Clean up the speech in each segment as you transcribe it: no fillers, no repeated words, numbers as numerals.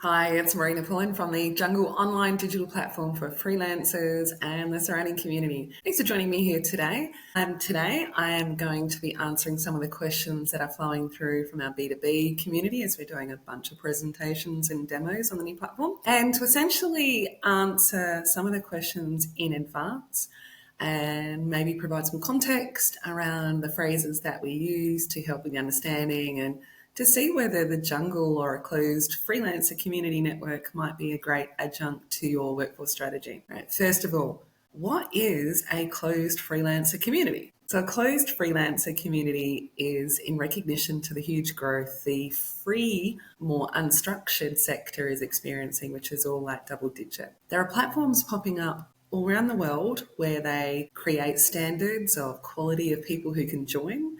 Hi, it's Marina Pullin from the Jungle online digital platform for freelancers and the surrounding community. Thanks for joining me here today. Today I am going to be answering some of the questions that are flowing through from our B2B community as we're doing a bunch of presentations and demos on the new platform, and to essentially answer some of the questions in advance and maybe provide some context around the phrases that we use to help with the understanding and to see whether the Jungle or a closed freelancer community network might be a great adjunct to your workforce strategy. Right. First of all, what is a closed freelancer community? So a closed freelancer community is in recognition to the huge growth the free, more unstructured sector is experiencing, which is all like double digit. There are platforms popping up all around the world where they create standards of quality of people who can join.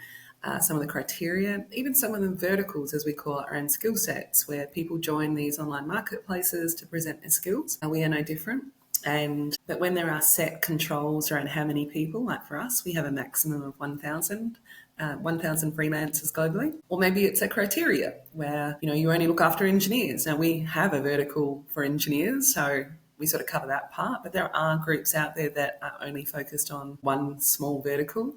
Some of the criteria, even some of them verticals, as we call it, around skill sets, where people join these online marketplaces to present their skills. We are no different. But when there are set controls around how many people, like for us, we have a maximum of 1,000 freelancers globally. Or maybe it's a criteria where, you only look after engineers. Now, we have a vertical for engineers, so we sort of cover that part, but there are groups out there that are only focused on one small vertical.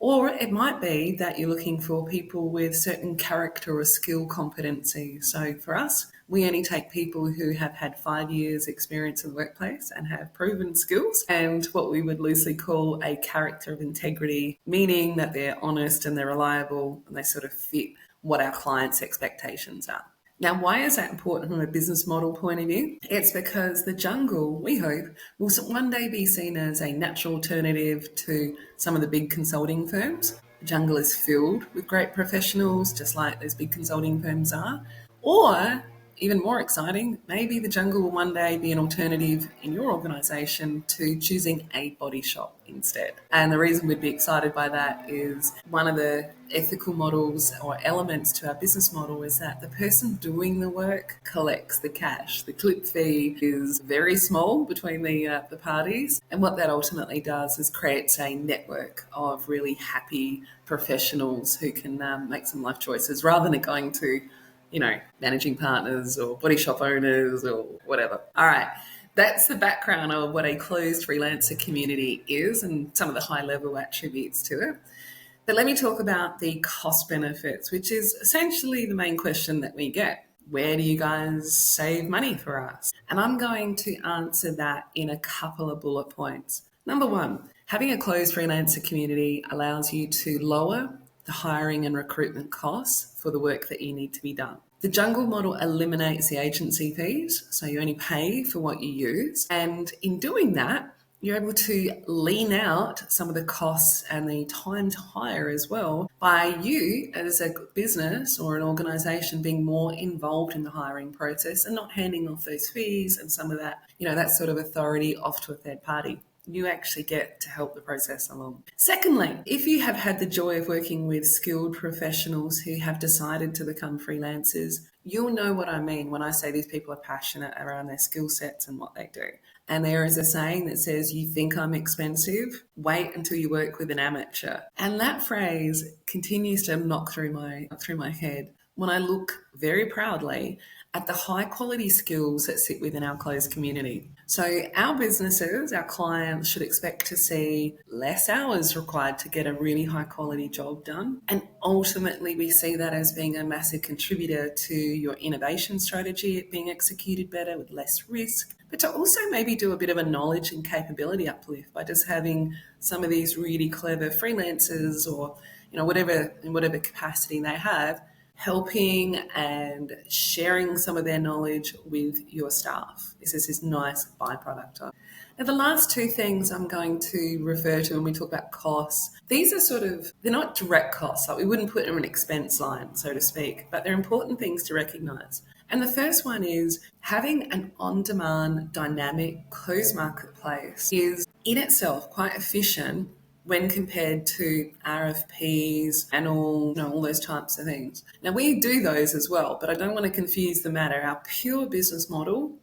Or it might be that you're looking for people with certain character or skill competency. So for us, we only take people who have had 5 years experience in the workplace and have proven skills and what we would loosely call a character of integrity, meaning that they're honest and they're reliable and they sort of fit what our clients' expectations are. Now, why is that important from a business model point of view? It's because the Jungle, we hope, will one day be seen as a natural alternative to some of the big consulting firms. The Jungle is filled with great professionals, just like those big consulting firms are. Or, even more exciting, maybe the Jungle will one day be an alternative in your organisation to choosing a body shop instead. And the reason we'd be excited by that is one of the ethical models or elements to our business model is that the person doing the work collects the cash. The clip fee is very small between the parties, and what that ultimately does is creates a network of really happy professionals who can make some life choices rather than it going to managing partners or body shop owners or whatever. All right. That's the background of what a closed freelancer community is and some of the high level attributes to it. But let me talk about the cost benefits, which is essentially the main question that we get. Where do you guys save money for us? And I'm going to answer that in a couple of bullet points. Number one, having a closed freelancer community allows you to lower the hiring and recruitment costs for the work that you need to be done. The Jungle model eliminates the agency fees, so you only pay for what you use. And in doing that, you're able to lean out some of the costs and the time to hire as well by you as a business or an organisation being more involved in the hiring process and not handing off those fees and some of that, that sort of authority off to a third party. You actually get to help the process along. Secondly, if you have had the joy of working with skilled professionals who have decided to become freelancers, you'll know what I mean when I say these people are passionate around their skill sets and what they do. And there is a saying that says, you think I'm expensive? Wait until you work with an amateur. And that phrase continues to knock through my head when I look very proudly at the high quality skills that sit within our closed community. So our businesses, our clients should expect to see less hours required to get a really high quality job done. And ultimately we see that as being a massive contributor to your innovation strategy, it being executed better with less risk, but to also maybe do a bit of a knowledge and capability uplift by just having some of these really clever freelancers or, in whatever capacity they have, helping and sharing some of their knowledge with your staff. This is this nice byproduct of. Now, the last two things I'm going to refer to when we talk about costs, these are they're not direct costs, like we wouldn't put them in an expense line, so to speak, but they're important things to recognise. And the first one is having an on-demand, dynamic, closed marketplace is in itself quite efficient when compared to RFPs and all those types of things. Now, we do those as well, but I don't want to confuse the matter. Our pure business model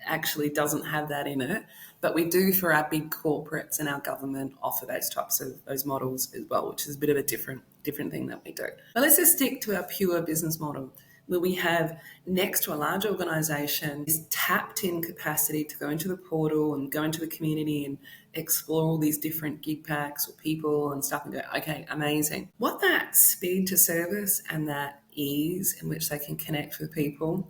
actually doesn't have that in it, but we do for our big corporates and our government offer those types of those models as well, which is a bit of a different thing that we do. But let's just stick to our pure business model. where we have next to a large organisation is tapped in capacity to go into the portal and go into the community and explore all these different gig packs or people and stuff and go, okay, amazing. What that speed to service and that ease in which they can connect with people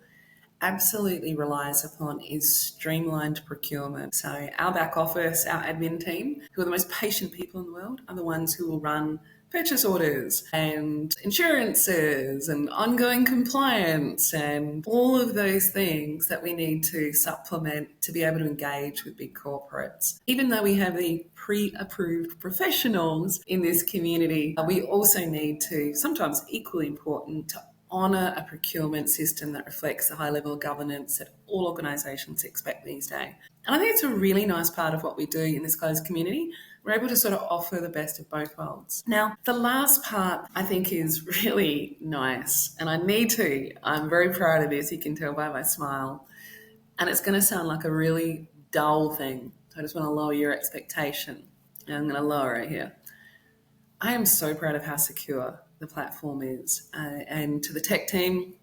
absolutely relies upon is streamlined procurement. So our back office, our admin team, who are the most patient people in the world, are the ones who will run purchase orders and insurances and ongoing compliance and all of those things that we need to supplement to be able to engage with big corporates. Even though we have the pre-approved professionals in this community, we also need to, sometimes equally important, to honour a procurement system that reflects the high level of governance that all organisations expect these days. And I think it's a really nice part of what we do in this closed community. We're able to sort of offer the best of both worlds. Now, the last part I think is really nice, and I'm very proud of this, you can tell by my smile, and it's going to sound like a really dull thing. So I just want to lower your expectation, and I'm going to lower it here. I am so proud of how secure the platform is. And to the tech team,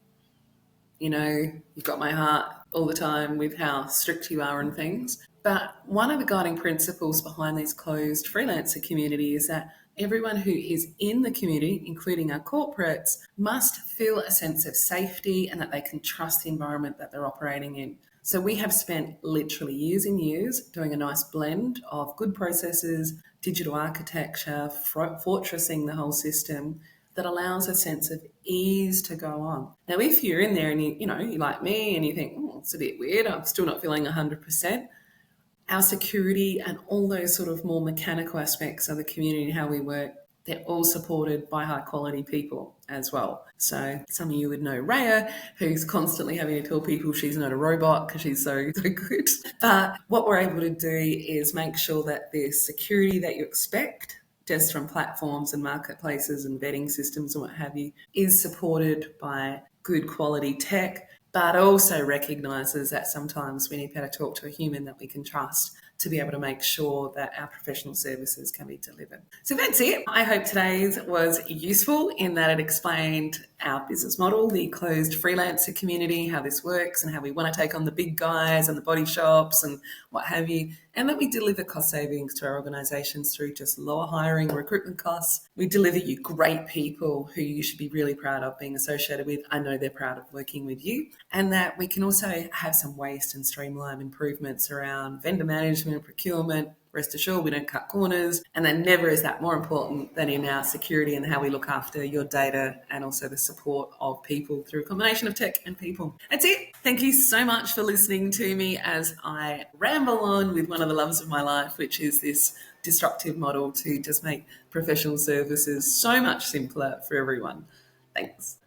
you've got my heart all the time with how strict you are on things. But one of the guiding principles behind this closed freelancer community is that everyone who is in the community, including our corporates, must feel a sense of safety and that they can trust the environment that they're operating in. So we have spent literally years and years doing a nice blend of good processes, digital architecture, fortressing the whole system that allows a sense of ease to go on. Now, if you're in there and you like me and you think, it's a bit weird, I'm still not feeling 100%, our security and all those sort of more mechanical aspects of the community and how we work, they're all supported by high quality people as well. So some of you would know Raya, who's constantly having to tell people she's not a robot because she's so good. But what we're able to do is make sure that the security that you expect just from platforms and marketplaces and vetting systems and what have you is supported by good quality tech, but also recognises that sometimes we need to be able to talk to a human that we can trust to be able to make sure that our professional services can be delivered. So that's it. I hope today's was useful in that it explained our business model, the closed freelancer community, how this works and how we want to take on the big guys and the body shops and what have you, and that we deliver cost savings to our organisations through just lower hiring, recruitment costs. We deliver you great people who you should be really proud of being associated with. I know they're proud of working with you. And that we can also have some waste and streamline improvements around vendor management, procurement. Rest assured, we don't cut corners. And then never is that more important than in our security and how we look after your data and also the support of people through a combination of tech and people. That's it. Thank you so much for listening to me as I ramble on with one of the loves of my life, which is this disruptive model to just make professional services so much simpler for everyone. Thanks.